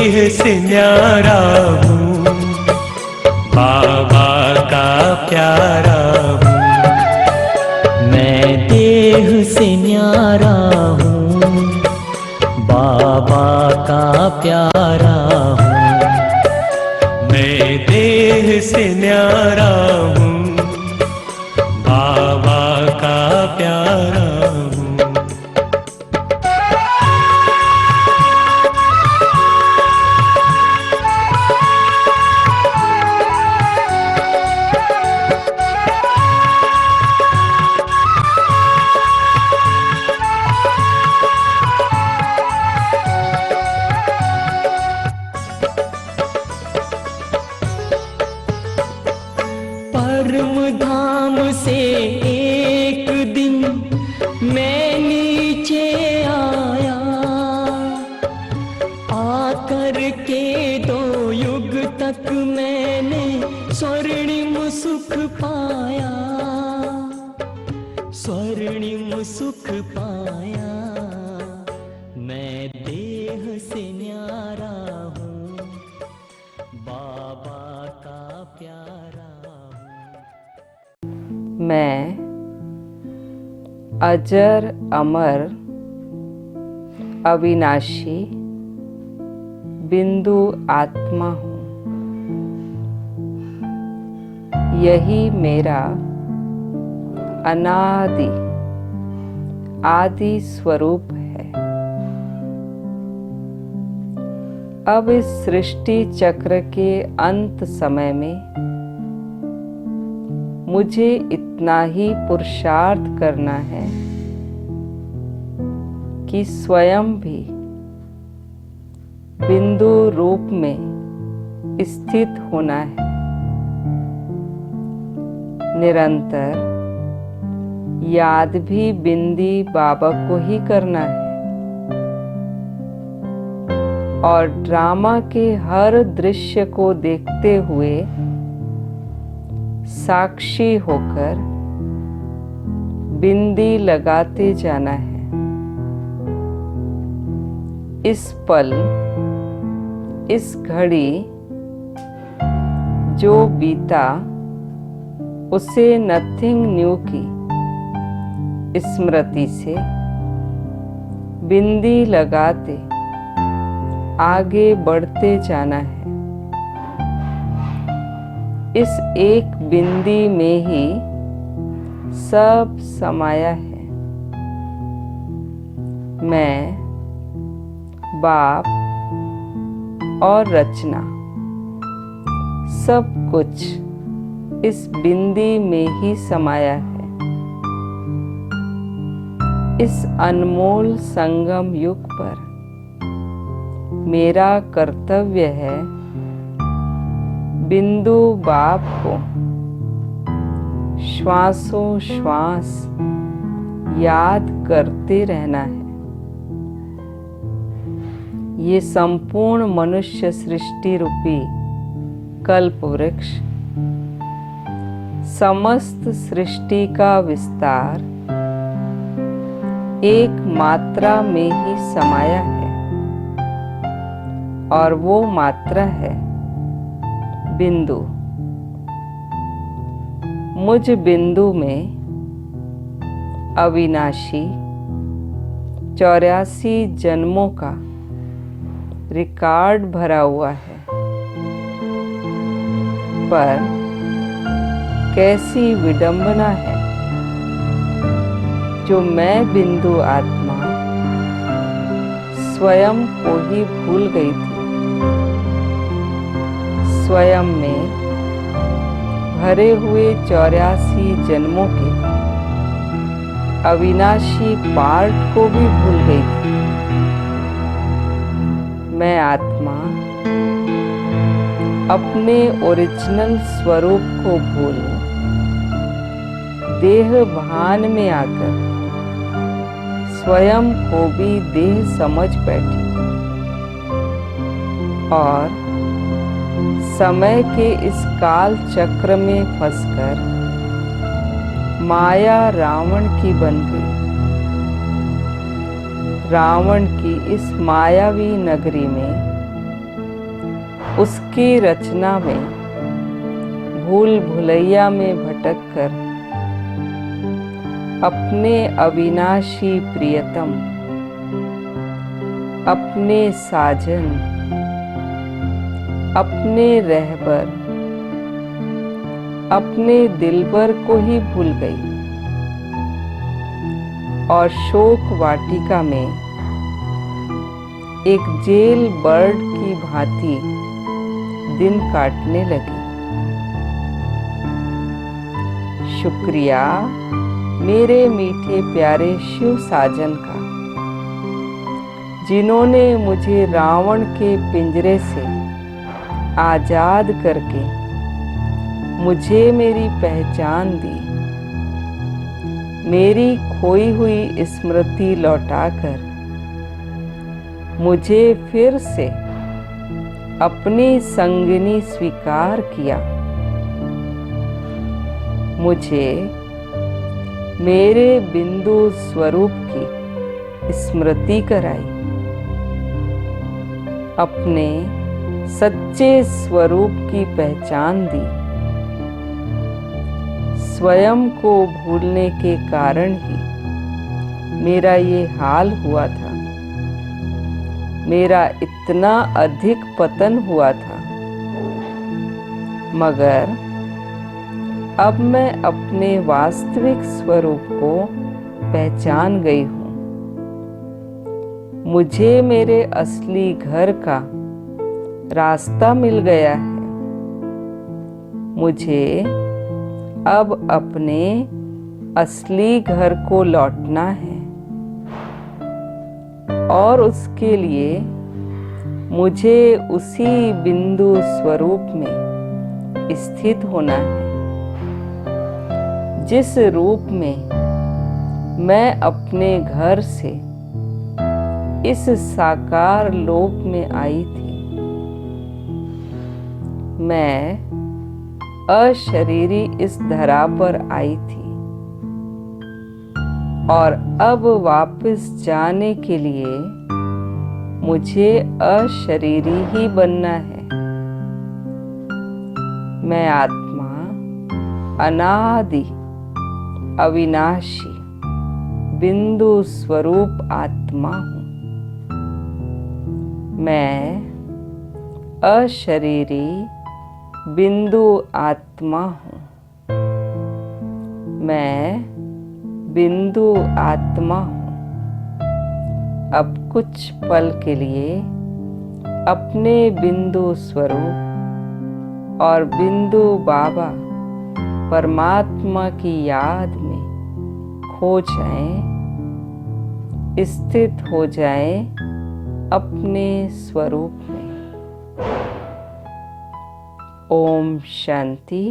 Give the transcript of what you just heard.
देह से न्यारा हूँ, बाबा का प्यारा हूँ। मैं देह से न्यारा हूँ, बाबा का प्यारा हूँ। मैं देह से न्यारा हूँ, बाबा का प्यारा हूँ। परम धाम से एक दिन मैं नीचे आया, आकर के 2 युग तक मैंने स्वर्णिम सुख पाया, स्वर्णिम सुख पाया। मैं देह से न्यारा हूँ, बाबा का प्यारा हूँ। मैं अजर अमर अविनाशी बिंदु आत्मा हूँ। यही मेरा अनादि आदि स्वरूप है। अब इस सृष्टि चक्र के अंत समय में मुझे इतना ही पुरुषार्थ करना है कि स्वयं भी बिंदु रूप में स्थित होना है। निरंतर याद भी बिंदी बाबा को ही करना है और ड्रामा के हर दृश्य को देखते हुए साक्षी होकर बिंदी लगाते जाना है। इस पल, इस घड़ी जो बीता उसे नथिंग न्यू की स्मृति से बिंदी लगाते आगे बढ़ते जाना है। इस एक बिंदी में ही सब समाया है। मैं, बाप और रचना सब कुछ इस बिंदी में ही समाया है। इस अनमोल संगम युग पर मेरा कर्तव्य है बिंदु बाप को श्वासों श्वास याद करते रहना है। ये संपूर्ण मनुष्य सृष्टि रूपी कल्प वृक्ष समस्त सृष्टि का विस्तार एक मात्रा में ही समाया है और वो मात्रा है बिंदु। मुझ बिंदु में अविनाशी 84 जन्मों का रिकॉर्ड भरा हुआ है। पर कैसी विडंबना है जो मैं बिंदु आत्मा स्वयं को ही भूल गई थी। स्वयं में भरे हुए 84 जन्मों के अविनाशी पार्ट को भी भूल गई थी। मैं आत्मा अपने ओरिजिनल स्वरूप को भूल देह भान में आकर स्वयं को भी देह समझ बैठी और समय के इस काल चक्र में फंसकर माया रावण की बन गई। रावण की इस मायावी नगरी में उसकी रचना में भूल भुलैया में भटक कर अपने अविनाशी प्रियतम, अपने साजन, अपने रहबर, अपने दिलबर को ही भूल गई और शोक वाटिका में एक जेल बर्ड की भांति दिन काटने लगी। शुक्रिया मेरे मीठे प्यारे शिव साजन का, जिन्होंने मुझे रावण के पिंजरे से आजाद करके मुझे मेरी पहचान दी, मेरी खोई हुई स्मृति लौटाकर मुझे फिर से अपनी संगिनी स्वीकार किया, मुझे मेरे बिंदु स्वरूप की स्मृति कराई, अपने सच्चे स्वरूप की पहचान दी। स्वयं को भूलने के कारण ही मेरा ये हाल हुआ था, मेरा इतना अधिक पतन हुआ था। मगर अब मैं अपने वास्तविक स्वरूप को पहचान गई हूँ। मुझे मेरे असली घर का रास्ता मिल गया है। मुझे अब अपने असली घर को लौटना है और उसके लिए मुझे उसी बिंदु स्वरूप में स्थित होना है, जिस रूप में मैं अपने घर से इस साकार लोक में आई थी। मैं अशरीरी इस धरा पर आई थी और अब वापस जाने के लिए मुझे अशरीरी ही बनना है। मैं आत्मा, अनादि, अविनाशी, बिंदु स्वरूप आत्मा हूँ। मैं अशरीरी बिंदु आत्मा हूँ। मैं बिंदु आत्मा हूँ। अब कुछ पल के लिए अपने बिंदु स्वरूप और बिंदु बाबा परमात्मा की याद में खो जाएं, स्थित हो जाएं अपने स्वरूप में। ओम शांति।